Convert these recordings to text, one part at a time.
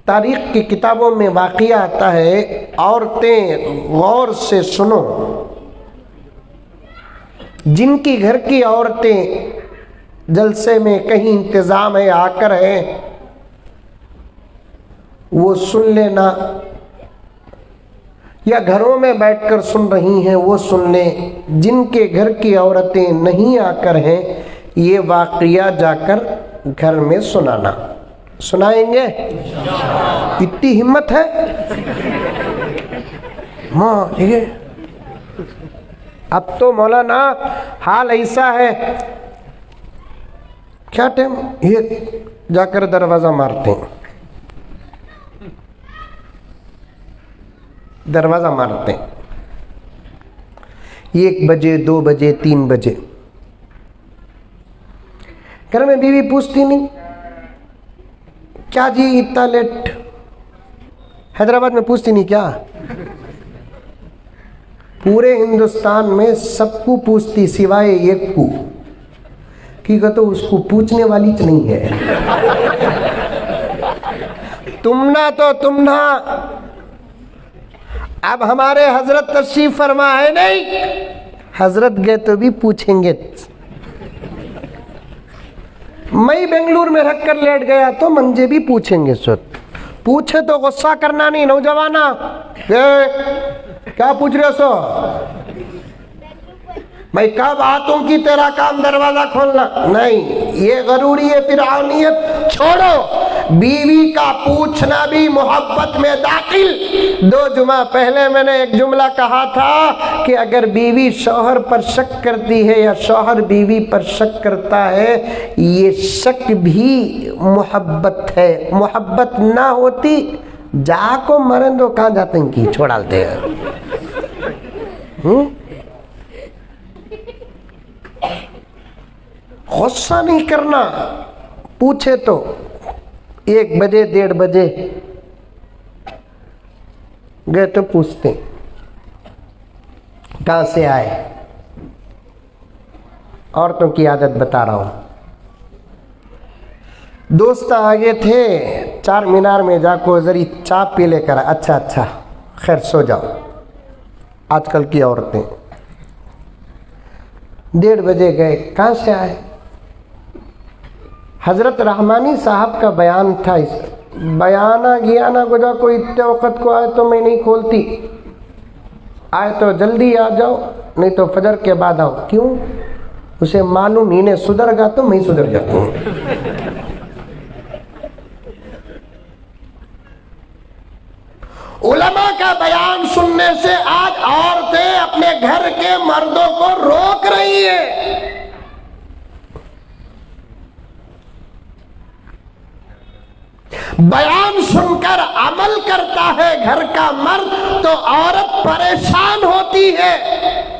तारीख की किताबों में वाक़या आता है, औरतें गौर से सुनो, जिनकी घर की औरतें जलसे में कहीं इंतज़ाम है आकर है, वो सुन लेना, या घरों में बैठकर सुन रही हैं वो सुन लें। जिनके घर की औरतें नहीं आकर हैं, ये वाक़या जाकर घर में सुनाना। सुनाएंगे? इतनी हिम्मत है? हाँ ठीक है। अब तो मौलाना हाल ऐसा है, क्या टाइम, ये जाकर दरवाज़ा मारते हैं, दरवाज़ा मारते हैं 1 बजे 2 बजे 3 बजे। घर में बीवी पूछती नहीं, क्या जी इतना लेट? हैदराबाद में पूछती नहीं क्या? पूरे हिंदुस्तान में सबको पूछती सिवाय एक को, कि तो उसको पूछने वाली च नहीं है। तुम ना अब हमारे हजरत तशरीफ फरमा है नहीं, हजरत गए तो भी पूछेंगे। मैं बेंगलुरु में रख कर लेट गया तो मंजे भी पूछेंगे। पूछे तो गुस्सा करना नहीं, नौजवाना क्या पूछ रहे सो? मैं कब आतूं कि तेरा काम दरवाजा खोलना नहीं, ये जरूरी है। फिर आवनियत छोड़ो, बीवी का पूछना भी मोहब्बत में दाखिल। 2 जुमा पहले मैंने एक जुमला कहा था कि अगर बीवी शौहर पर शक करती है या शौहर बीवी पर शक करता है, ये शक भी मोहब्बत है। मोहब्बत ना होती जाको मरन दो, कहाँ जाते हैं कि छोड़ाते हैं। गुस्सा नहीं करना, पूछे तो 1 बजे 1:30 बजे गए तो पूछते कहाँ से आए। औरतों की आदत बता रहा हूं। दोस्त आगे थे, 4 मीनार में जाको जरी चाय पी लेकर, अच्छा खैर सो जाओ। आजकल की औरतें 1:30 बजे गए, कहाँ से आए? हजरत रहमानी साहब का बयान था। इस बयाना गियाना गुजा कोई इतने वक़्त को आए तो मैं नहीं खोलती, आए तो जल्दी आ जाओ, नहीं तो फजर के बाद आओ। क्यों? उसे मालूम इन्हें सुधरगा तो मैं सुधर जाता हूँ। उलमा का बयान सुनने से आज औरतें अपने घर के मर्दों को रोक रही है। बयान सुनकर अमल करता है घर का मर्द तो औरत परेशान होती है।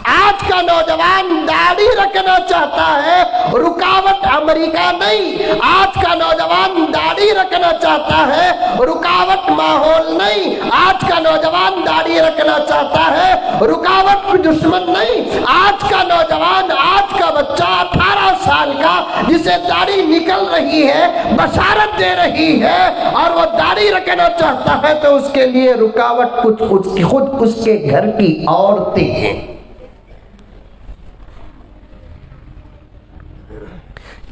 आज का नौजवान दाढ़ी रखना चाहता है, रुकावट अमेरिका नहीं। आज का नौजवान दाढ़ी रखना चाहता है, रुकावट माहौल नहीं। आज का नौजवान दाढ़ी रखना चाहता है, रुकावट दुश्मन नहीं। आज का नौजवान, आज का बच्चा 18 साल का जिसे दाढ़ी निकल रही है, बशारत दे रही है और वो दाढ़ी रखना चाहता है, तो उसके लिए रुकावट कुछ खुद उसके घर की औरतें हैं।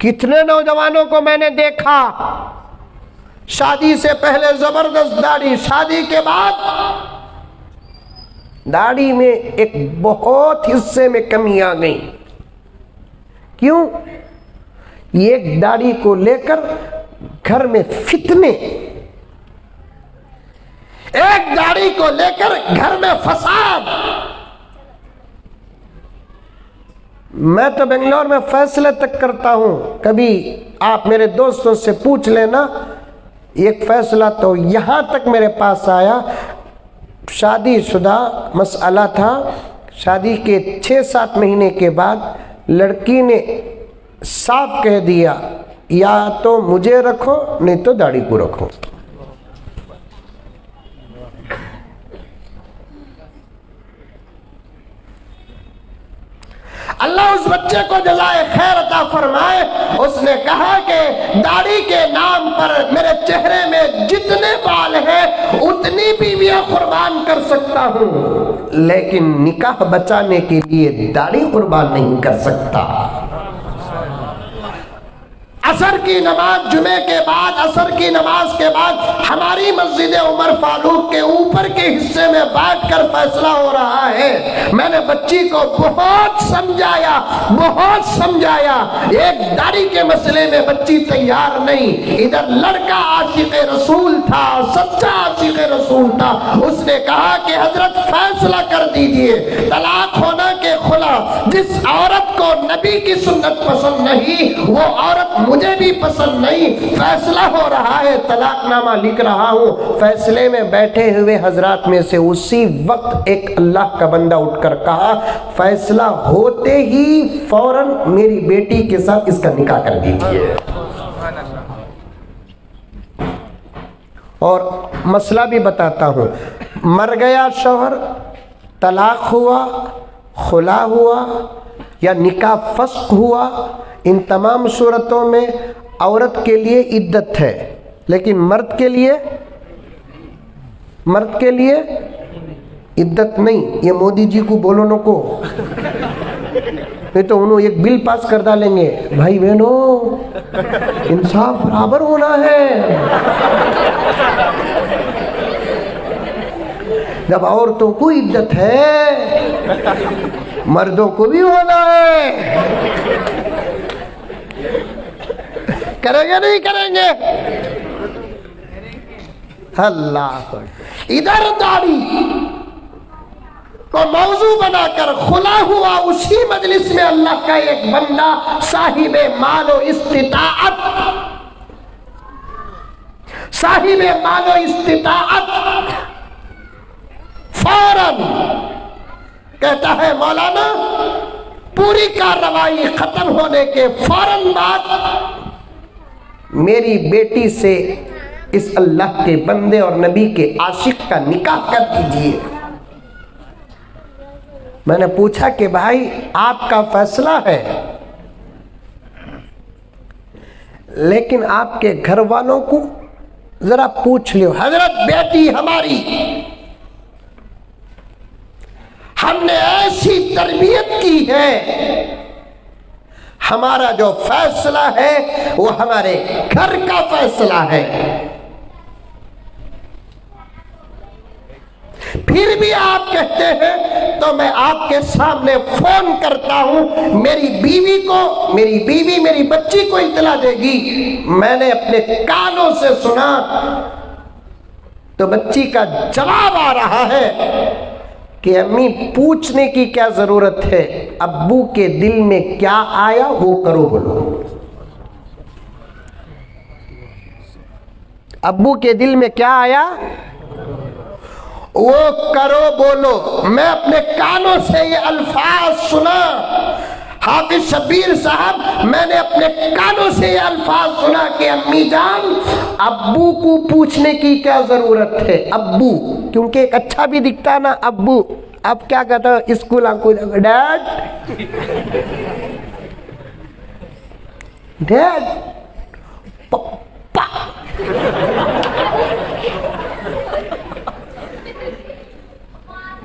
कितने नौजवानों को मैंने देखा शादी से पहले जबरदस्त दाढ़ी, शादी के बाद दाढ़ी में एक बहुत हिस्से में कमी आ गई। क्यों? एक दाढ़ी को लेकर घर में फितने, एक दाढ़ी को लेकर घर में फसाद। मैं तो बेंगलोर में फैसले तक करता हूं, कभी आप मेरे दोस्तों से पूछ लेना। एक फैसला तो यहां तक मेरे पास आया, शादीशुदा मसला था। शादी के 6-7 महीने के बाद लड़की ने साफ कह दिया, या तो मुझे रखो नहीं तो दाढ़ी को रखो। अल्लाह उस उस बच्चे को जज़ाए खैर अता फरमाए। उसने कहा कि दाढ़ी के नाम पर मेरे चेहरे में जितने बाल हैं उतनी बीवियां कुर्बान कर सकता हूं, लेकिन निकाह बचाने के लिए दाढ़ी कुर्बान नहीं कर सकता। असर की नमाज, जुमे के बाद, असर की नमाज के बाद हमारी मस्जिद उमर फारूक के ऊपर के हिस्से में बैठकर फैसला हो रहा है। मैंने बच्ची को बहुत समझाया, बहुत समझाया। एक दाढ़ी के मसले में बच्ची तैयार नहीं। इधर लड़का आशिक रसूल था, सच्चा आशिक रसूल था। उसने कहा कि हजरत फैसला कर दीजिए, तलाक होना के खुला। जिस औरत को नबी की सुन्नत पसंद नहीं वो औरत मुझे भी पसंद नहीं। फैसला हो रहा है, तलाकनामा लिख रहा हूं। फैसले में बैठे हुए हजरात में से उसी वक्त एक अल्लाह का बंदा उठकर कहा, फैसला होते ही फौरन मेरी बेटी के साथ इसका निकाह कर दीजिए। और मसला भी बताता हूं, मर गया शौहर, तलाक हुआ, खुला हुआ या निकाह फस्ख हुआ, इन तमाम सूरतों में औरत के लिए इद्दत है, लेकिन मर्द के लिए इद्दत नहीं। ये मोदी जी को बोलो न को, नहीं तो उन्होंने एक बिल पास कर डालेंगे, भाई बहनों इंसाफ बराबर होना है। जब औरतों को इज्जत है मर्दों को भी होना है। करेंगे नहीं करेंगे? अल्लाह। इधर दाढ़ी को मौजू बनाकर खुला हुआ उसी मजलिस में अल्लाह का एक बंदा साहिबे मालो इस्तिताअत, साहिबे मालो इस्तिताअत फौरन कहता है, मौलाना पूरी कार्रवाई खत्म होने के फौरन बाद मेरी बेटी से इस अल्लाह के बंदे और नबी के आशिक का निकाह कर दीजिए। मैंने पूछा कि भाई आपका फैसला है, लेकिन आपके घर वालों को जरा पूछ लियो। हजरत बेटी हमारी, हमने ऐसी तरबियत की है, हमारा जो फैसला है वो हमारे घर का फैसला है। फिर भी आप कहते हैं तो मैं आपके सामने फोन करता हूं, मेरी बीवी मेरी बच्ची को इत्तला देगी। मैंने अपने कानों से सुना तो बच्ची का जवाब आ रहा है कि अम्मी पूछने की क्या जरूरत है, अब्बू के दिल में क्या आया वो करो बोलो। अब्बू के दिल में क्या आया वो करो बोलो। मैं अपने कानों से ये अल्फाज सुना, हाफिज शबीर साहब, मैंने अपने कानों से ये अल्फाज सुना कि अम्मी जान अब्बू को पूछने की क्या जरूरत है। अब्बू क्योंकि एक अच्छा भी दिखता ना अब्बू। अब क्या कहता है स्कूल डैड, डैड पप्पा,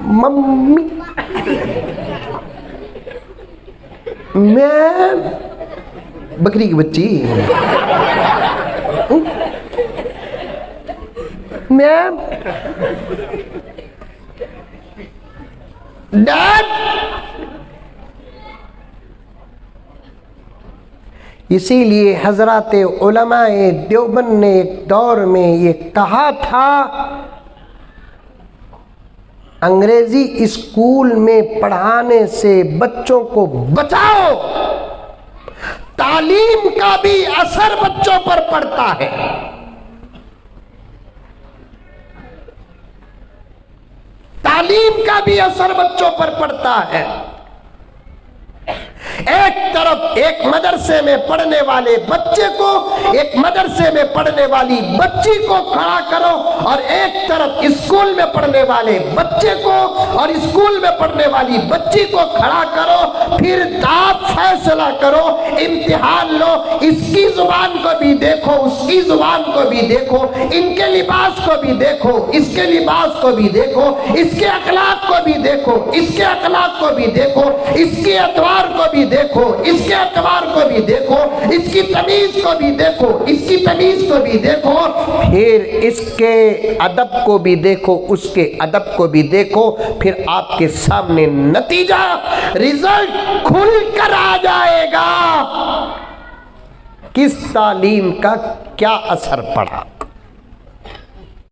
मम्मी, मैं बकरी की बच्ची, मैं डैड। इसीलिए हजराते उलमाए देवबंद ने एक दौर में ये कहा था, अंग्रेजी स्कूल में पढ़ाने से बच्चों को बचाओ। तालीम का भी असर बच्चों पर पड़ता है। तालीम का भी असर बच्चों पर पड़ता है। एक तरफ एक मदरसे में पढ़ने वाले बच्चे को, एक मदरसे में पढ़ने वाली बच्ची को खड़ा करो, और एक तरफ स्कूल में पढ़ने वाले बच्चे को और स्कूल में पढ़ने वाली बच्ची को खड़ा करो। फिर आप फैसला करो, इम्तिहान लो, इसकी जुबान को भी देखो, उसकी जुबान को भी देखो, इनके लिबास को भी देखो, इसके लिबास को भी देखो, इसके अखलाक को भी देखो, इसके अखलाक को भी देखो, इसके एतवार को भी देखो, इसके एतवार को भी देखो, इसकी तमीज को भी देखो, इसकी तमीज को भी देखो, फिर इसके अदब को भी देखो, उसके अदब को भी देखो। फिर आपके सामने नतीजा, रिजल्ट खुल कर आ जाएगा, किस तालीम का क्या असर पड़ा।